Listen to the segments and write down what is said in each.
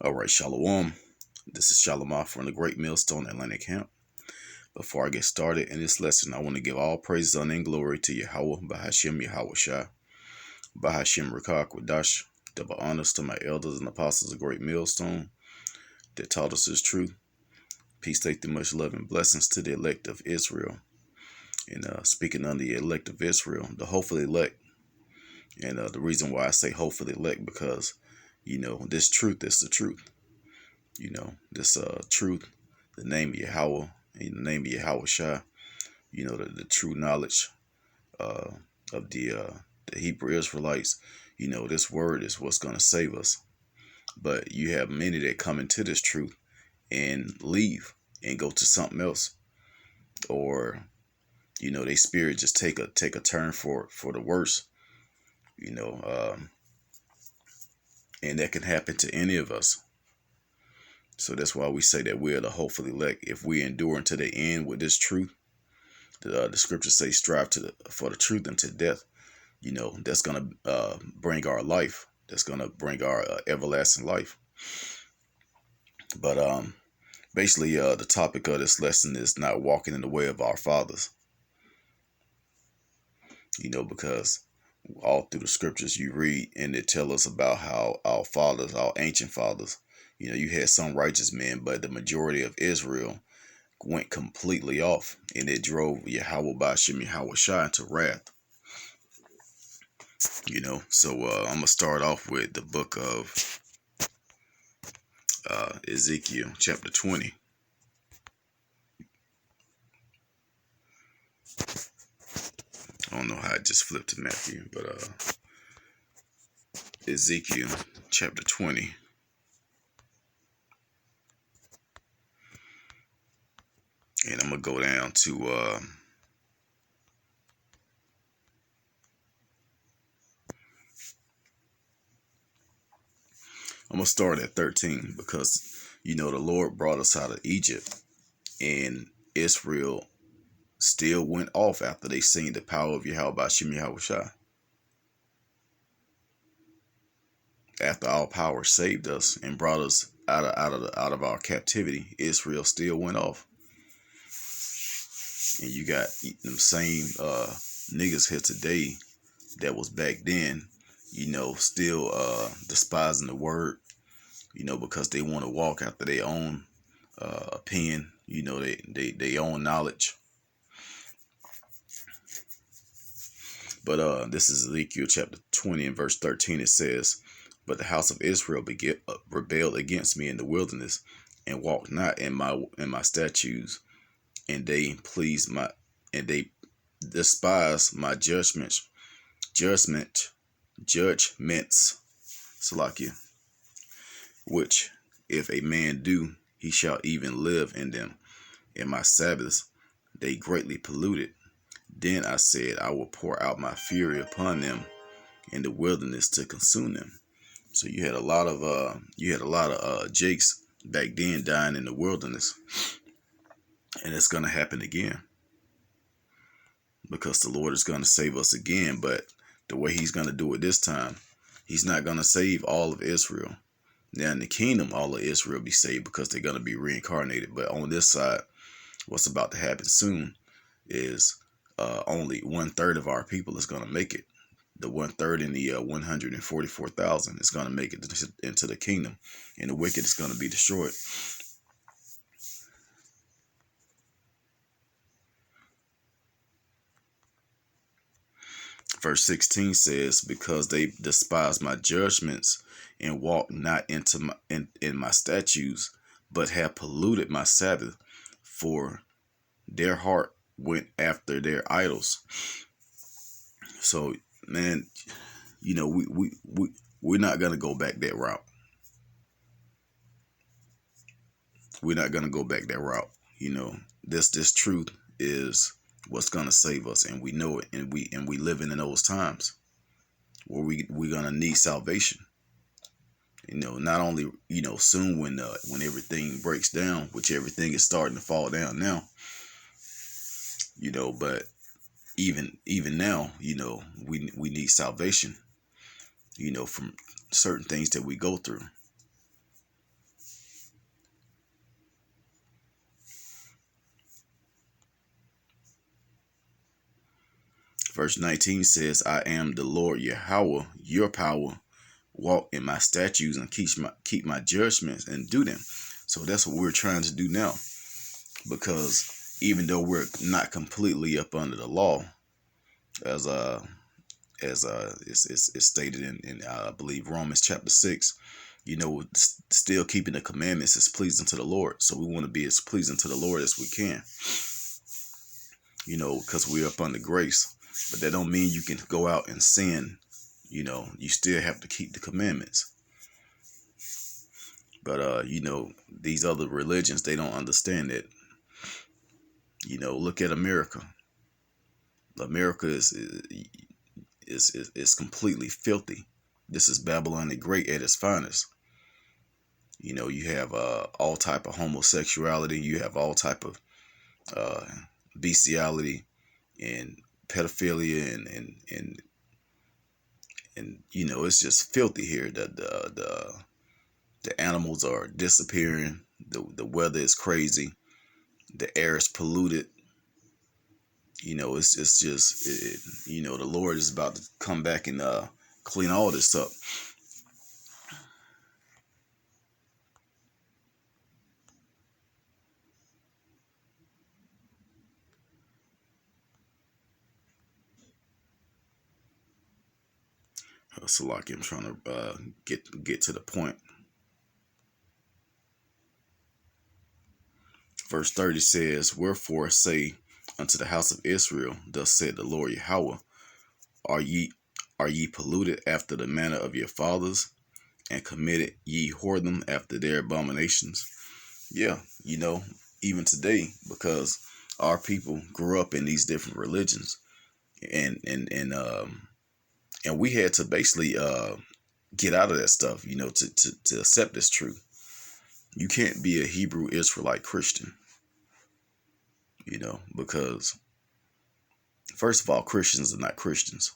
All right, Shalom. This is Shalom from the Great Millstone Atlantic Camp. Before I get started in this lesson, I want to give all praise, honor, and glory to Yahweh, Bahashim Yahweh Shai, Bahashim Rakak Wadash. Double honors to my elders and apostles of Great Millstone that taught us His truth. Peace, safety, much love, and blessings to the elect of Israel. And speaking on the elect of Israel, the hopefully elect. And the reason why I say hopefully elect, because, this truth is the truth. This truth, the name of Yahweh, in the name of Yahweh Shai, the true knowledge of the Hebrew Israelites. This word is what's going to save us. But you have many that come into this truth and leave and go to something else, or their spirit just take a turn for the worse. And that can happen to any of us. So that's why we say that we are the hopeful elect. If we endure unto the end with this truth, the scriptures say, strive for the truth unto death. That's gonna bring our life. That's gonna bring our everlasting life. But basically, the topic of this lesson is not walking in the way of our fathers. Because all through the scriptures you read and they tell us about how our fathers, our ancient fathers, you had some righteous men, but the majority of Israel went completely off, and it drove Yahweh Bashim Yahweh Shai into wrath. So I'm gonna start off with the book of Ezekiel, chapter 20. I don't know how I just flipped to Matthew, but Ezekiel, chapter 20. And I'm gonna go down to I'm gonna start at 13, because the Lord brought us out of Egypt, and Israel still went off after they seen the power of Yahweh Bashim Yahweh Shai. After our power saved us and brought us out of our captivity, Israel still went off. And you got them same niggas here today that was back then, still despising the word, because they want to walk after their own opinion, they own knowledge. But this is Ezekiel chapter 20 and verse 13. It says, "But the house of Israel rebelled against me in the wilderness, and walked not in my statutes, and they despised my judgments, Salakia, which if a man do, he shall even live in them. In my Sabbaths they greatly polluted. Then I said, I will pour out my fury upon them in the wilderness to consume them." So you had a lot of Jakes back then dying in the wilderness, and it's gonna happen again, because the Lord is gonna save us again. But the way He's gonna do it this time, He's not gonna save all of Israel. Now in the kingdom, all of Israel be saved, because they're gonna be reincarnated. But on this side, what's about to happen soon is only 1/3 of our people is going to make it. The 1/3 in the 144,000 is going to make it into the kingdom, and the wicked is going to be destroyed. Verse 16 says, "Because they despise my judgments and walk not in my statutes, but have polluted my Sabbath, for their heart went after their idols." So, man, we're not gonna go back that route. We're not gonna go back that route. This truth is what's gonna save us, and we know it, and we living in those times where we're gonna need salvation. Not only soon when everything breaks down, which everything is starting to fall down now. But even now, we need salvation, from certain things that we go through. Verse 19 says, I am the Lord Yahweh, your power. Walk in my statutes and keep my judgments and do them. So that's what we're trying to do now. Because even though we're not completely up under the law, as it's stated in I believe Romans chapter 6, still keeping the commandments is pleasing to the Lord. So we want to be as pleasing to the Lord as we can, because we're up under grace. But that don't mean you can go out and sin. You still have to keep the commandments. But these other religions, they don't understand that. Look at America. America is completely filthy. This is Babylon the Great at its finest. You have all type of homosexuality. You have all type of bestiality and pedophilia and it's just filthy here. The animals are disappearing. The weather is crazy. The air is polluted. It's just the Lord is about to come back and clean all this up. Salaki, I'm trying to get to the point. Verse 30 says, wherefore say unto the house of Israel, thus said the Lord Yahweh, are ye polluted after the manner of your fathers, and committed ye whoredom after their abominations? Yeah, even today, because our people grew up in these different religions, and we had to basically get out of that stuff, to accept this truth. You can't be a Hebrew Israelite Christian, because first of all, Christians are not Christians.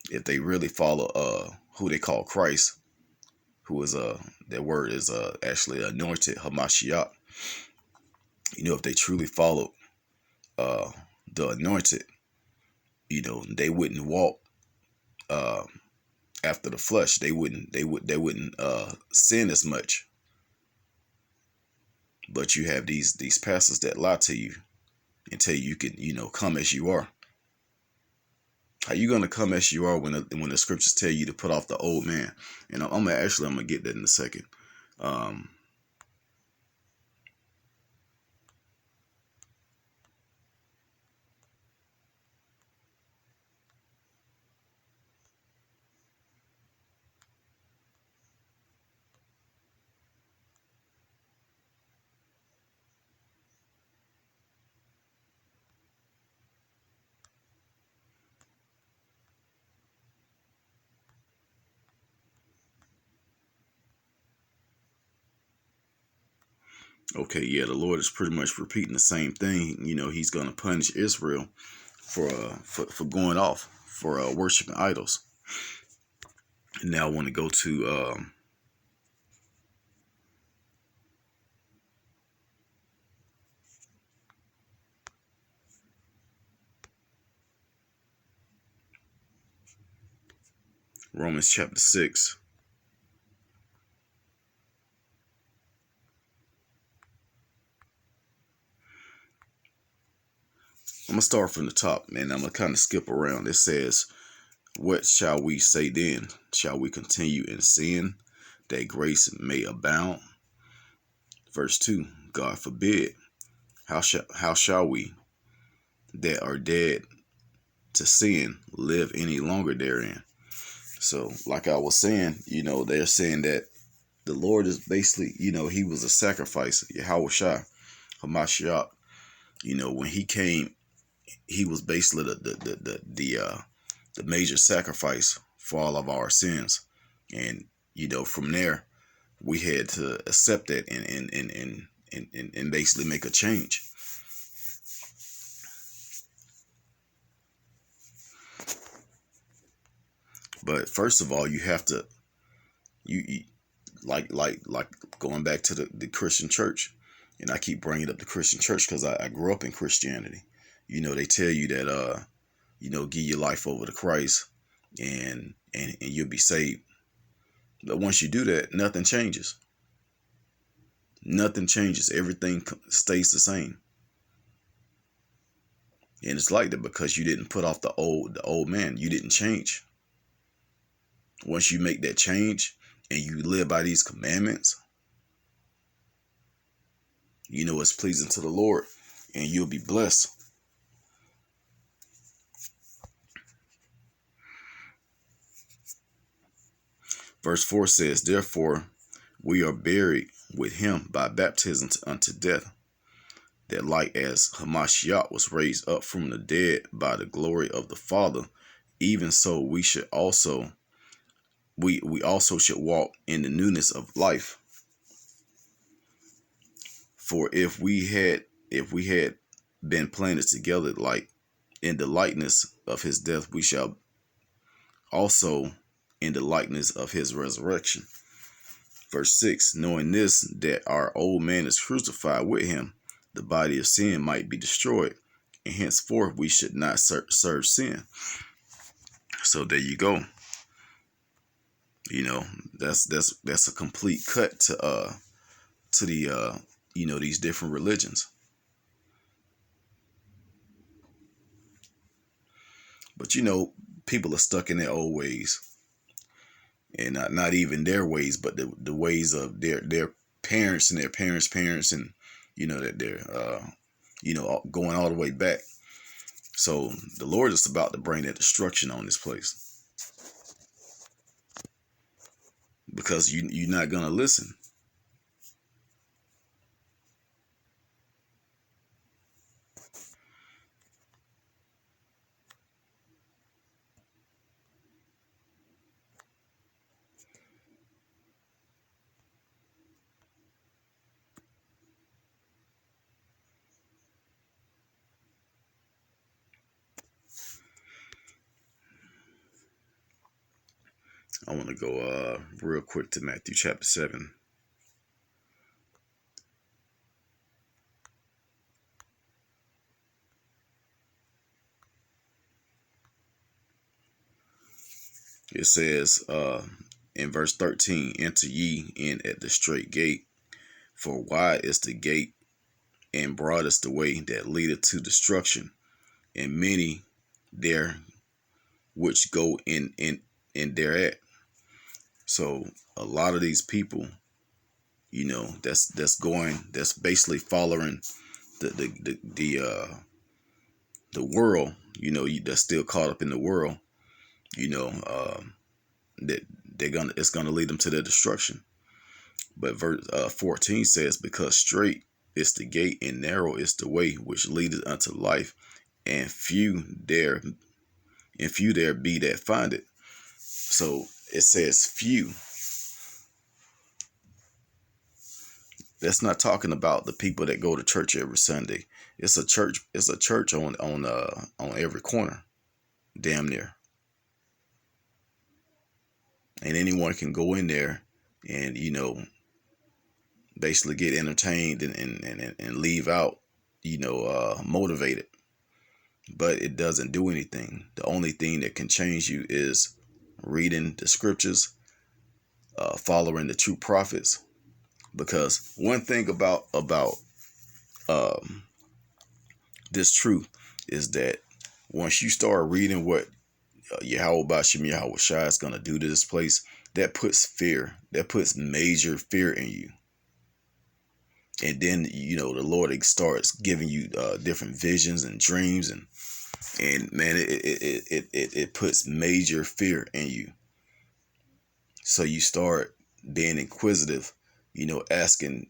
If they really follow who they call Christ, who is their word is actually anointed Hamashiach. If they truly followed the anointed, they wouldn't walk after the flesh. They wouldn't sin as much. But you have these pastors that lie to you and tell you can come as you are. How you gonna come as you are when the scriptures tell you to put off the old man? And I'm gonna get that in a second. Okay, yeah, the Lord is pretty much repeating the same thing. He's gonna punish Israel for going off, for worshiping idols. And now I want to go to Romans chapter 6. I'm gonna start from the top, and I'm gonna kind of skip around. It says, what shall we say then? Shall we continue in sin that grace may abound? Verse 2, God forbid. How shall we that are dead to sin live any longer therein? So, like I was saying, they're saying that the Lord is basically, he was a sacrifice, Yahweh Shai, Hamashiach. When he came, he was basically the major sacrifice for all of our sins. And, from there, we had to accept that and basically make a change. But first of all, you have to, you like going back to the Christian church. And I keep bringing up the Christian church because I grew up in Christianity. They tell you that give your life over to Christ, and you'll be saved. But once you do that, nothing changes. Nothing changes. Everything stays the same. And it's like that because you didn't put off the old man. You didn't change. Once you make that change and you live by these commandments, it's pleasing to the Lord, and you'll be blessed. Verse 4 says, therefore, we are buried with him by baptism unto death, that like as Hamashiach was raised up from the dead by the glory of the Father, even so we should also should walk in the newness of life. For if we had been planted together like in the likeness of his death, we shall also in the likeness of his resurrection. Verse 6, knowing this, that our old man is crucified with him, the body of sin might be destroyed, and henceforth we should not serve sin. So there you go. That's a complete cut to the these different religions. But people are stuck in their old ways, and not even their ways, but the ways of their parents and their parents' parents, and that they're going all the way back. So the Lord is about to bring that destruction on this place, because you're not gonna listen. I want to go real quick to Matthew chapter 7. It says in verse 13, enter ye in at the straight gate, for wide is the gate, and broad is the way that leadeth to destruction, and many there which go in thereat. So a lot of these people, that's basically following the world, that's still caught up in the world, that it's gonna lead them to their destruction. But verse 14 says, because straight is the gate and narrow is the way which leadeth unto life, and few there be that find it. So it says few. That's not talking about the people that go to church every Sunday. It's a church on every corner, damn near. And anyone can go in there and basically get entertained and leave out motivated. But it doesn't do anything. The only thing that can change you is reading the scriptures, following the true prophets. Because one thing about this truth is that once you start reading what Yahweh Bashim Yahweh Shai is going to do to this place, that puts fear. That puts major fear in you. And then the Lord starts giving you different visions and dreams, and man, it puts major fear in you. So you start being inquisitive, asking,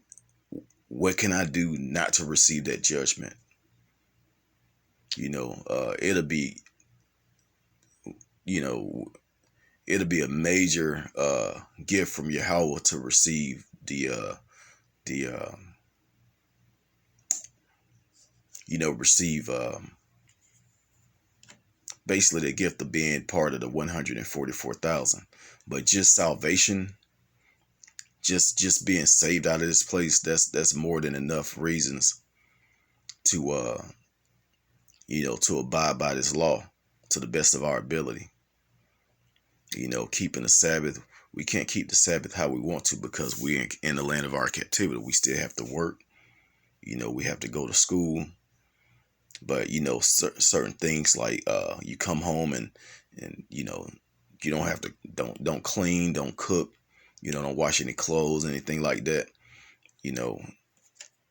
what can I do not to receive that judgment? It'll be a major gift from Yahweh to receive basically the gift of being part of the 144,000. But just salvation, just being saved out of this place, that's more than enough reasons to to abide by this law, to the best of our ability. Keeping the Sabbath. We can't keep the Sabbath how we want to because we're in the land of our captivity. We still have to work. We have to go to school. But certain things like you come home and you don't have to don't clean, don't cook, don't wash any clothes, anything like that.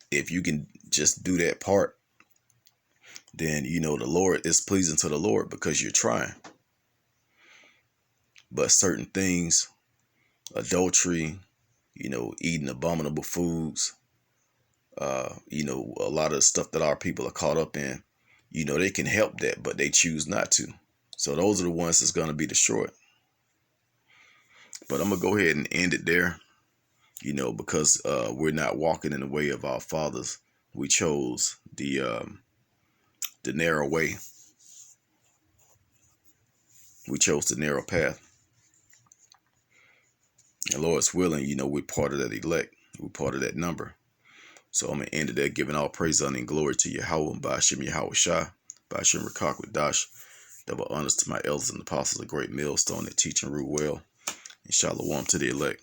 If you can just do that part, then the Lord is pleasing to the Lord because you're trying. But certain things, adultery, eating abominable foods, a lot of stuff that our people are caught up in, they can help that, but they choose not to. So those are the ones that's going to be destroyed. But I'm going to go ahead and end it there, because we're not walking in the way of our fathers. We chose the narrow way. We chose the narrow path. And Lord's willing, we're part of that elect. We're part of that number. So I'm going to end it there, giving all praise, honor, and glory to Yahweh, Ba'ashem Yahweh Shai, Ba'ashem Rakak with Dash. Double honors to my elders and apostles, a great millstone that teach and rule well. And shalom to the elect.